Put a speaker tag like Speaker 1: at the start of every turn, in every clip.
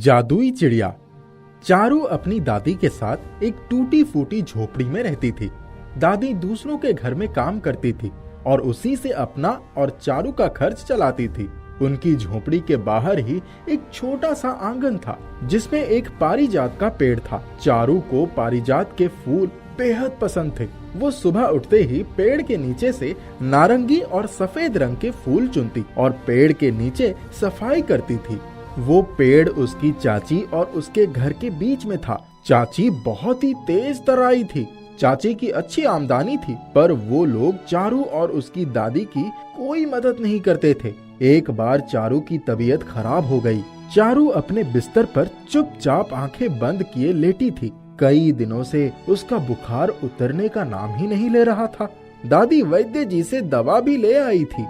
Speaker 1: जादुई चिड़िया। चारू अपनी दादी के साथ एक टूटी फूटी झोपड़ी में रहती थी। दादी दूसरों के घर में काम करती थी और उसी से अपना और चारू का खर्च चलाती थी। उनकी झोपड़ी के बाहर ही एक छोटा सा आंगन था जिसमें एक पारिजात का पेड़ था। चारू को पारिजात के फूल बेहद पसंद थे। वो सुबह उठते ही पेड़ के नीचे से नारंगी और सफेद रंग के फूल चुनती और पेड़ के नीचे सफाई करती थी। वो पेड़ उसकी चाची और उसके घर के बीच में था। चाची बहुत ही तेज तराई थी। चाची की अच्छी आमदनी थी, पर वो लोग चारू और उसकी दादी की कोई मदद नहीं करते थे। एक बार चारू की तबीयत खराब हो गई। चारू अपने बिस्तर पर चुपचाप आंखें बंद किए लेटी थी। कई दिनों से उसका बुखार उतरने का नाम ही नहीं ले रहा था। दादी वैद्य जी से दवा भी ले आई थी।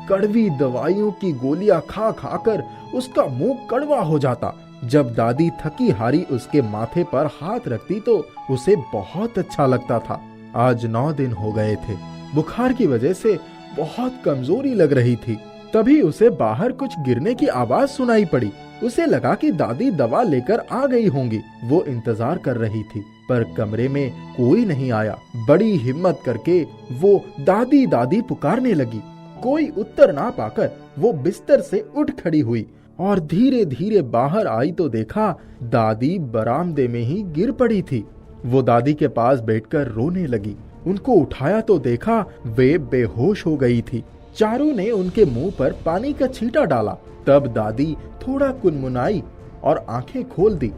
Speaker 1: कड़वी दवाइयों की गोलियां खा खाकर उसका मुंह कड़वा हो जाता। जब दादी थकी हारी उसके माथे पर हाथ रखती तो उसे बहुत अच्छा लगता था। आज 9 दिन हो गए थे। बुखार की वजह से बहुत कमजोरी लग रही थी। तभी उसे बाहर कुछ गिरने की आवाज सुनाई पड़ी। उसे लगा कि दादी दवा लेकर आ गई होंगी। वो इंतजार कर रही थी, पर कमरे में कोई नहीं आया। बड़ी हिम्मत करके वो दादी दादी पुकारने लगी। कोई उत्तर ना पाकर वो बिस्तर से उठ खड़ी हुई और धीरे धीरे बाहर आई तो देखा दादी बरामदे में ही गिर पड़ी थी। वो दादी के पास बैठकर रोने लगी। उनको उठाया तो देखा वे बेहोश हो गई थी। चारू ने उनके मुंह पर पानी का छींटा डाला। तब दादी थोड़ा कुनमुनाई और आंखें खोल दी।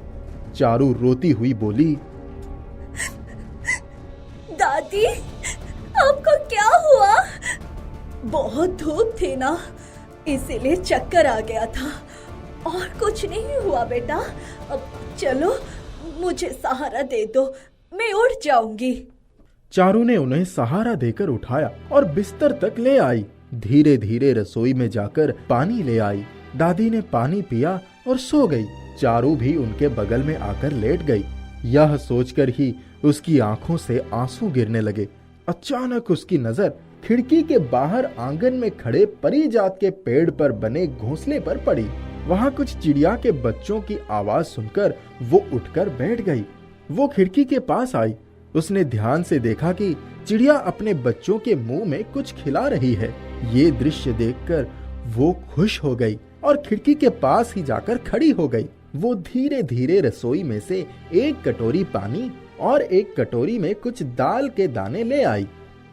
Speaker 1: चारू रोती हुई बोली,
Speaker 2: दादी, आपको क्या हुआ? बहुत धूप थी ना, इसीलिए चक्कर आ गया था। और कुछ नहीं हुआ बेटा। अब चलो, मुझे सहारा दे दो, मैं उठ जाऊंगी।
Speaker 1: चारू ने उन्हें सहारा देकर उठाया और बिस्तर तक ले आई। धीरे धीरे रसोई में जाकर पानी ले आई। दादी ने पानी पिया और सो गई। चारू भी उनके बगल में आकर लेट गई। यह सोचकर ही उसकी आंखों से आंसू गिरने लगे। अचानक उसकी नजर खिड़की के बाहर आंगन में खड़े परिजात के पेड़ पर बने घोंसले पर पड़ी। वहां कुछ चिड़िया के बच्चों की आवाज सुनकर वो उठकर बैठ गई। वो खिड़की के पास आई। उसने ध्यान से देखा कि चिड़िया अपने बच्चों के मुंह में कुछ खिला रही है। ये दृश्य देखकर वो खुश हो गई और खिड़की के पास ही जाकर खड़ी हो गई। वो धीरे धीरे रसोई में से एक कटोरी पानी और एक कटोरी में कुछ दाल के दाने ले आई।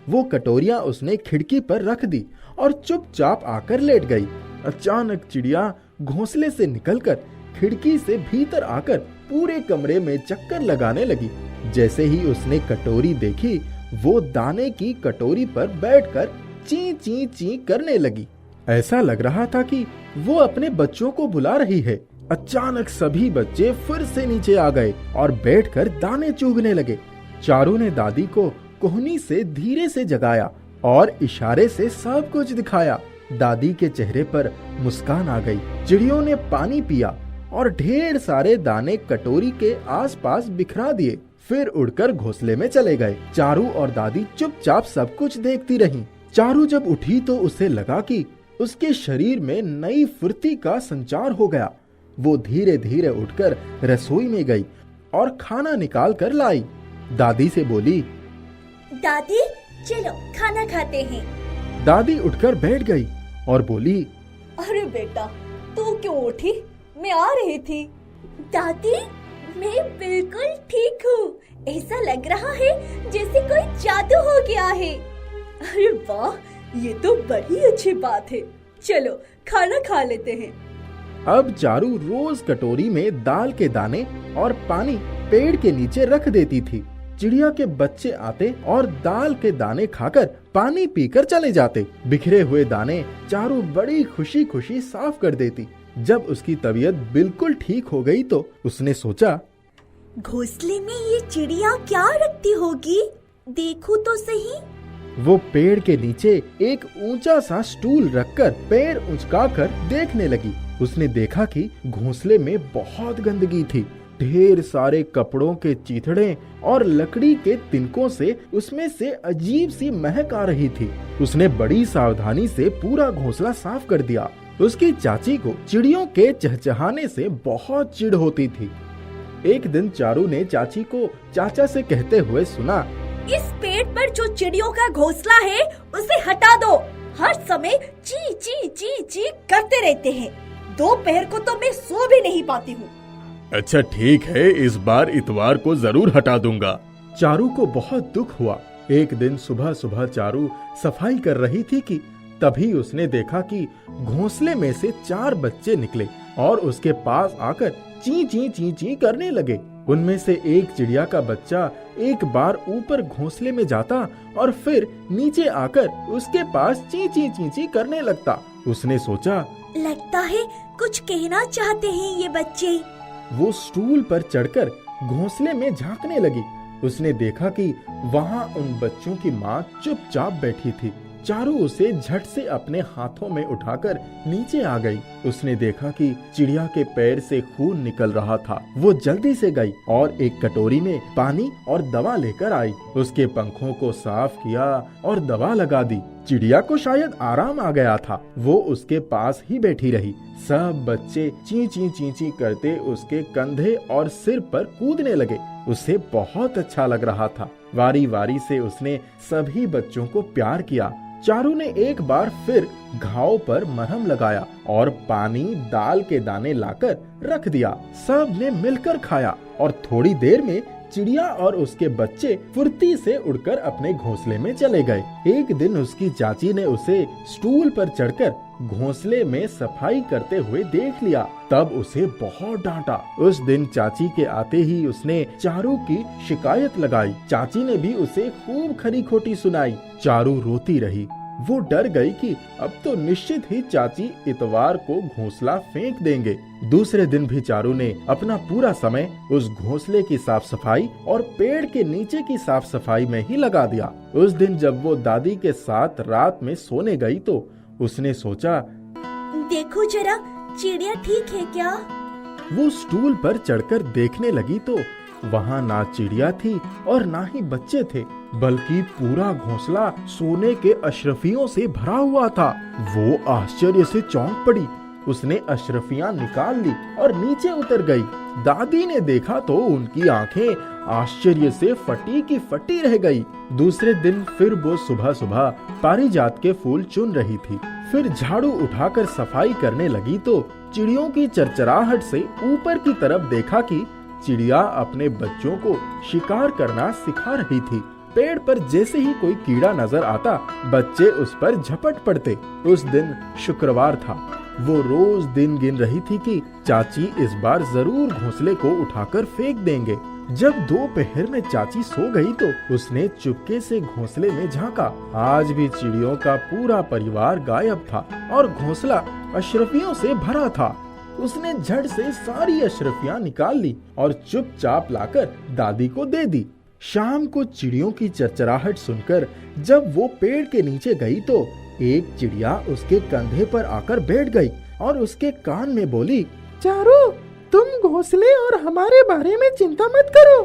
Speaker 1: वो कटोरियां उसने खिड़की पर रख दी और चुपचाप आकर लेट गई। अचानक चिड़िया घोंसले से निकलकर खिड़की से भीतर आकर पूरे कमरे में चक्कर लगाने लगी। जैसे ही उसने कटोरी देखी, वो दाने की कटोरी पर बैठकर ची ची ची करने लगी। ऐसा लग रहा था कि वो अपने बच्चों को बुला रही है। अचानक सभी बच्चे फिर से नीचे आ गए और बैठकर दाने चुगने लगे। चारू ने दादी को कोहनी से धीरे से जगाया और इशारे से सब कुछ दिखाया। दादी के चेहरे पर मुस्कान आ गई। चिड़ियों ने पानी पिया और ढेर सारे दाने कटोरी के आसपास बिखरा दिए। फिर उड़कर घोंसले में चले गए। चारू और दादी चुपचाप सब कुछ देखती रहीं। चारू जब उठी तो उसे लगा कि उसके शरीर में नई फुर्ती का संचार हो गया। वो धीरे धीरे उठकर रसोई में गई और खाना निकाल कर लाई। दादी से बोली,
Speaker 2: दादी, चलो खाना खाते हैं।
Speaker 1: दादी उठकर बैठ गई और बोली,
Speaker 2: अरे बेटा, तू क्यों उठी? मैं आ रही थी। दादी, मैं बिल्कुल ठीक हूँ। ऐसा लग रहा है जैसे कोई जादू हो गया है। अरे वाह, ये तो बड़ी अच्छी बात है। चलो खाना खा लेते हैं।
Speaker 1: अब चारू रोज कटोरी में दाल के दाने और पानी पेड़ के नीचे रख देती थी। चिड़िया के बच्चे आते और दाल के दाने खाकर पानी पीकर चले जाते। बिखरे हुए दाने चारू बड़ी खुशी खुशी साफ कर देती। जब उसकी तबीयत बिल्कुल ठीक हो गई तो उसने सोचा,
Speaker 2: घोंसले में ये चिड़िया क्या रखती होगी? देखूं तो सही।
Speaker 1: वो पेड़ के नीचे एक ऊंचा सा स्टूल रखकर पैर उचकाकर देखने लगी। उसने देखा कि घोंसले में बहुत गंदगी थी। ढेर सारे कपड़ों के चीथड़े और लकड़ी के तिनकों से उसमें से अजीब सी महक आ रही थी। उसने बड़ी सावधानी से पूरा घोंसला साफ कर दिया उसकी चाची को चिड़ियों के चहचहाने से बहुत चिढ़ होती थी। एक दिन चारू ने चाची को चाचा से कहते हुए सुना,
Speaker 2: इस पेड़ पर जो चिड़ियों का घोंसला है उसे हटा दो। हर समय ची ची ची ची करते रहते हैं। दोपहर को तो मैं सो भी नहीं पाती हूँ।
Speaker 3: अच्छा ठीक है, इस बार इतवार को जरूर हटा दूंगा।
Speaker 1: चारू को बहुत दुख हुआ। एक दिन सुबह सुबह चारू सफाई कर रही थी कि तभी उसने देखा कि घोंसले में से 4 बच्चे निकले और उसके पास आकर ची ची ची ची करने लगे। उनमें से एक चिड़िया का बच्चा एक बार ऊपर घोंसले में जाता और फिर नीचे आकर उसके पास ची ची ची ची करने लगता। उसने सोचा,
Speaker 2: लगता है कुछ कहना चाहते हैं ये बच्चे।
Speaker 1: वो स्टूल पर चढ़कर घोंसले में झांकने लगी। उसने देखा कि वहाँ उन बच्चों की माँ चुपचाप बैठी थी। चारू उसे झट से अपने हाथों में उठाकर नीचे आ गई। उसने देखा कि चिड़िया के पैर से खून निकल रहा था। वो जल्दी से गई और एक कटोरी में पानी और दवा लेकर आई। उसके पंखों को साफ किया और दवा लगा दी। चिड़िया को शायद आराम आ गया था। वो उसके पास ही बैठी रही। सब बच्चे ची ची ची ची करते उसके कंधे और सिर पर कूदने लगे। उसे बहुत अच्छा लग रहा था। वारी वारी से उसने सभी बच्चों को प्यार किया। चारू ने एक बार फिर घाव पर मरहम लगाया और पानी दाल के दाने लाकर रख दिया। सब ने मिलकर खाया और थोड़ी देर में चिड़िया और उसके बच्चे फुर्ती से उड़कर अपने घोंसले में चले गए। एक दिन उसकी चाची ने उसे स्टूल पर चढ़कर घोंसले में सफाई करते हुए देख लिया। तब उसे बहुत डांटा। उस दिन चाची के आते ही उसने चारू की शिकायत लगाई। चाची ने भी उसे खूब खरी खोटी सुनाई। चारू रोती रही। वो डर गई कि अब तो निश्चित ही चाची इतवार को घोंसला फेंक देंगे। दूसरे दिन भी चारू ने अपना पूरा समय उस घोंसले की साफ सफाई और पेड़ के नीचे की साफ सफाई में ही लगा दिया। उस दिन जब वो दादी के साथ रात में सोने गई तो उसने सोचा,
Speaker 2: देखो जरा चिड़िया ठीक है क्या?
Speaker 1: वो स्टूल पर चढ़कर देखने लगी तो वहाँ ना चिड़िया थी और ना ही बच्चे थे, बल्कि पूरा घोंसला सोने के अशरफियों से भरा हुआ था। वो आश्चर्य से चौंक पड़ी। उसने अशरफियां निकाल ली और नीचे उतर गई। दादी ने देखा तो उनकी आंखें आश्चर्य से फटी की फटी रह गई। दूसरे दिन फिर वो सुबह सुबह पारिजात के फूल चुन रही थी। फिर झाड़ू उठाकर सफाई करने लगी तो चिड़ियों की चरचराहट से ऊपर की तरफ देखा कि चिड़िया अपने बच्चों को शिकार करना सिखा रही थी। पेड़ पर जैसे ही कोई कीड़ा नजर आता, बच्चे उस पर झपट पड़ते। उस दिन शुक्रवार था। वो रोज दिन गिन रही थी कि चाची इस बार जरूर घोंसले को उठाकर फेंक देंगे। जब दोपहर में चाची सो गई तो उसने चुपके से घोंसले में झांका। आज भी चिड़ियों का पूरा परिवार गायब था और घोंसला अशरफियों से भरा था। उसने झट से सारी अशरफियां निकाल ली और चुपचाप लाकर दादी को दे दी। शाम को चिड़ियों की चरचराहट सुनकर जब वो पेड़ के नीचे गई तो एक चिड़िया उसके कंधे पर आकर बैठ गई और उसके कान में बोली,
Speaker 4: चारू, तुम घोंसले और हमारे बारे में चिंता मत करो।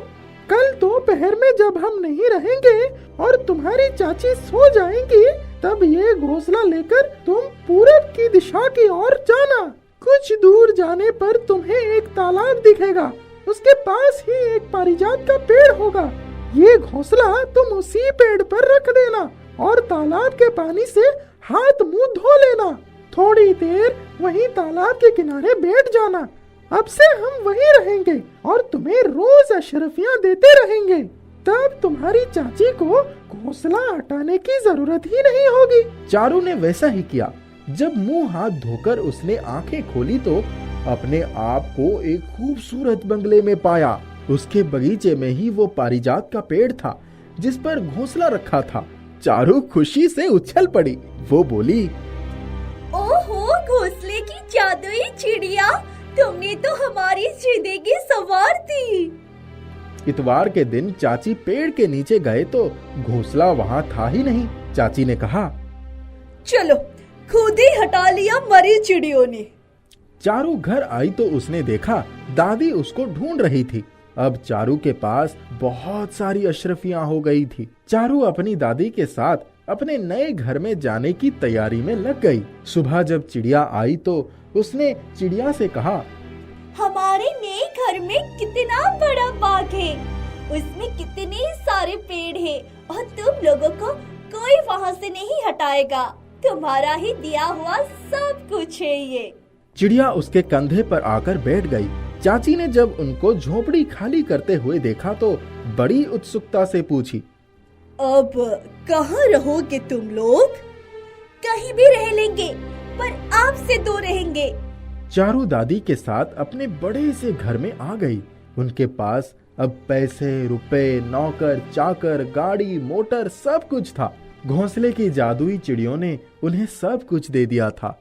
Speaker 4: कल दोपहर में जब हम नहीं रहेंगे और तुम्हारी चाची सो जाएंगी, तब ये घोंसला लेकर तुम पूरब की दिशा की ओर जाना। कुछ दूर जाने पर तुम्हें एक तालाब दिखेगा। उसके पास ही एक पारिजात का पेड़ होगा। ये घोंसला तुम उसी पेड़ पर रख देना और तालाब के पानी से हाथ मुंह धो लेना। थोड़ी देर वहीं तालाब के किनारे बैठ जाना। अब से हम वहीं रहेंगे और तुम्हें रोज अशरफियां देते रहेंगे। तब तुम्हारी चाची को घोंसला हटाने की जरूरत ही नहीं होगी।
Speaker 1: चारू ने वैसा ही किया। जब मुंह हाथ धोकर उसने आंखें खोली तो अपने आप को एक खूबसूरत बंगले में पाया। उसके बगीचे में ही वो पारिजात का पेड़ था जिस पर घोंसला रखा था। चारू खुशी से उछल पड़ी। वो बोली,
Speaker 2: ओहो घोंसले की जादुई चिड़िया, तुमने तो हमारी जिंदगी संवार दी।
Speaker 1: इतवार के दिन चाची पेड़ के नीचे गए तो घोंसला वहाँ था ही नहीं। चाची ने कहा,
Speaker 2: चलो खुद ही हटा लिया मरी चिड़ियों ने।
Speaker 1: चारू घर आई तो उसने देखा दादी उसको ढूंढ रही थी। अब चारू के पास बहुत सारी अशरफियां हो गई थी। चारू अपनी दादी के साथ अपने नए घर में जाने की तैयारी में लग गई। सुबह जब चिड़िया आई तो उसने चिड़िया से कहा,
Speaker 2: हमारे नए घर में कितना बड़ा बाग है, उसमें कितने सारे पेड़ हैं और तुम लोगों को कोई वहाँ से नहीं हटाएगा। तुम्हारा ही दिया हुआ सब कुछ है ये।
Speaker 1: चिड़िया उसके कंधे पर आकर बैठ गई। चाची ने जब उनको झोपड़ी खाली करते हुए देखा तो बड़ी उत्सुकता से पूछी,
Speaker 2: अब कहाँ रहोगे तुम लोग? कहीं भी रह लेंगे, पर आपसे दूर रहेंगे।
Speaker 1: चारू दादी के साथ अपने बड़े से घर में आ गई। उनके पास अब पैसे, रुपए, नौकर, चाकर, गाड़ी, मोटर सब कुछ था। घोंसले की जादुई चिड़ियों ने उन्हें सब कुछ दे दिया था।